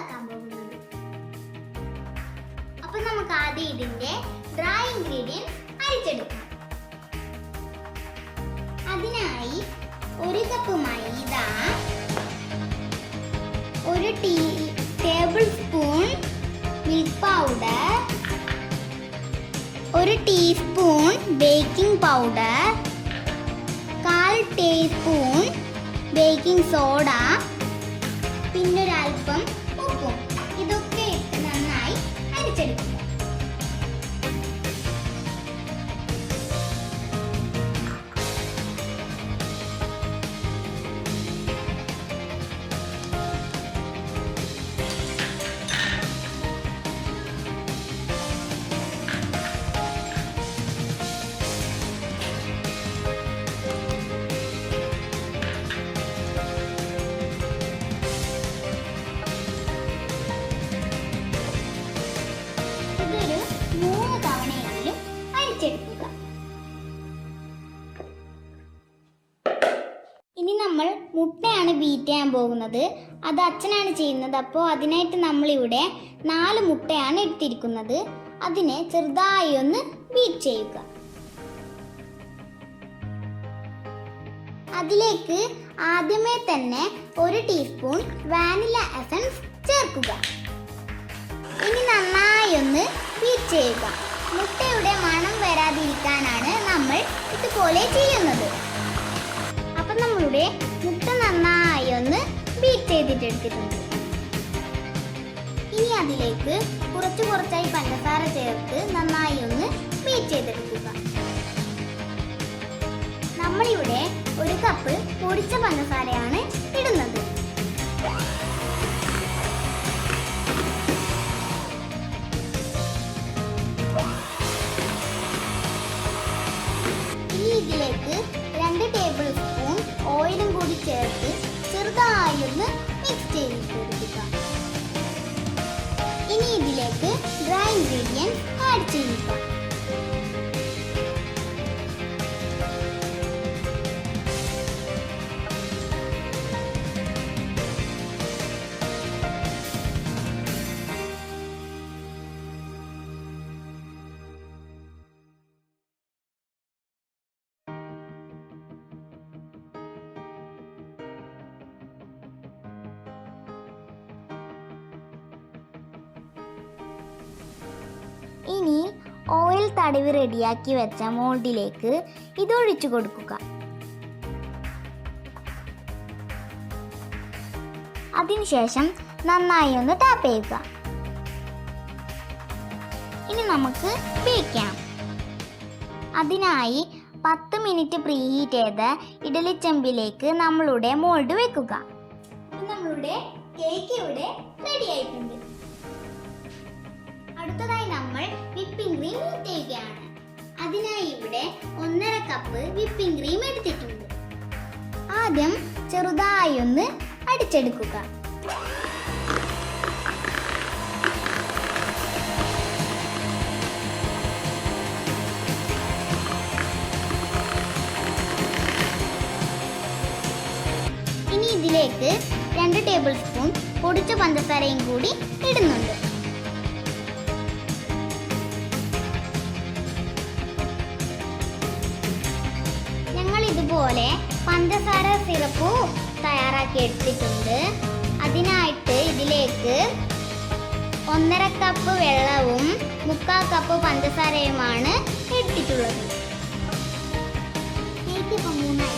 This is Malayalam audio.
ഉണ്ടാക്കാൻ പോകുന്നത്. അപ്പൊ നമുക്ക് ആദ്യം ഇതിന്റെ ഡ്രൈ ഇൻഗ്രീഡിയൻസ് അരിച്ചെടുക്കാം. അതിനായി 1 കപ്പ് മൈദ, 1 table spoon milk powder, 1 teaspoon baking powder, 1/4 teaspoon baking soda, പിന്നെ ഒരൽപ്പം ഉപ്പും. ഇതൊക്കെ ഇട്ട് നന്നായി അരിച്ചെടുക്കുക. ഇനി നമ്മൾ മുട്ടയാണ് ബീറ്റ് ചെയ്യാൻ പോകുന്നത്. അത് അച്ഛനാണ് ചെയ്യുന്നത്. അപ്പോൾ അതിനായിട്ട് നമ്മളിവിടെ 4 മുട്ടയാണ് എടുത്തിരിക്കുന്നത്. അതിനെ ചെറുതായി ഒന്ന് ബീറ്റ് ചെയ്യുക. അതിലേക്ക് ആദ്യമേ തന്നെ 1 ടീസ്പൂൺ വാനില എസൻസ് ചേർക്കുക. ഇനി നന്നായി ഒന്ന് ബീറ്റ് ചെയ്യുക. മുട്ടയുടെ മണം വരാതിരിക്കാനാണ് നമ്മൾ ഇതുപോലെ ചെയ്യുന്നത്. അപ്പം നമ്മളുടെ മുട്ട നന്നായി ഒന്ന് ബീറ്റ് ചെയ്തിട്ടെടുത്തിട്ടുണ്ട്. ഇനി അതിലേക്ക് കുറച്ചായി പഞ്ചസാര ചേർത്ത് നന്നായി ഒന്ന് ബീറ്റ് ചെയ്തെടുക്കുക. നമ്മളിവിടെ 1 കപ്പ് പൊടിച്ച പഞ്ചസാരയാണ് ഇടുന്നത്. ഇനി ഇതിലേക്ക് 2 ടേബിൾ സ്പൂൺ ഓയിലും കൂടി ചേർത്ത് ചെറുതായി ഒന്ന് മിക്സ് ചെയ്തെടുക്കുക. ഇനി ഇതിലേക്ക് ഡ്രൈ ഇൻഗ്രീഡിയൻസ് ആഡ് ചെയ്യുക. ഇനി ഓയിൽ തടവി റെഡിയാക്കി വെച്ച മോൾഡിലേക്ക് ഇതൊഴിച്ചു കൊടുക്കുക. അതിനുശേഷം നന്നായി ഒന്ന് ടാപ്പ് ചെയ്യുക. ഇനി നമുക്ക് ബേക്ക് ചെയ്യാം. അതിനായി 10 മിനിറ്റ് പ്രീഹീറ്റ് ചെയ്ത ഇഡലിച്ചെമ്പിലേക്ക് നമ്മളുടെ മോൾഡ് വെക്കുക. നമ്മളുടെ കേക്ക് ഇവിടെ റെഡി ആയിട്ടുണ്ട്. അടുത്തതായി നമ്മൾ വിപ്പിംഗ് ക്രീം ബീറ്റ് ചെയ്യുകയാണ്. അതിനായി ഇവിടെ 1/2 കപ്പ് വിപ്പിംഗ് ക്രീം എടുത്തിട്ടുണ്ട്. ആദ്യം ചെറുതായി ഒന്ന് അടിച്ചെടുക്കുക. ഇനി ഇതിലേക്ക് 2 ടേബിൾ സ്പൂൺ പൊടിച്ച പഞ്ചസാരയും കൂടി ഇടുന്നുണ്ട്. ഇതുപോലെ പഞ്ചസാര സിറപ്പ് തയ്യാറാക്കി എടുത്തിട്ടുണ്ട്. അതിനായിട്ട് ഇതിലേക്ക് 1/2 കപ്പ് വെള്ളവും 3/4 കപ്പ് പഞ്ചസാരയുമാണ് എടുത്തിട്ടുള്ളത്. കേക്ക് ഇപ്പോൾ 3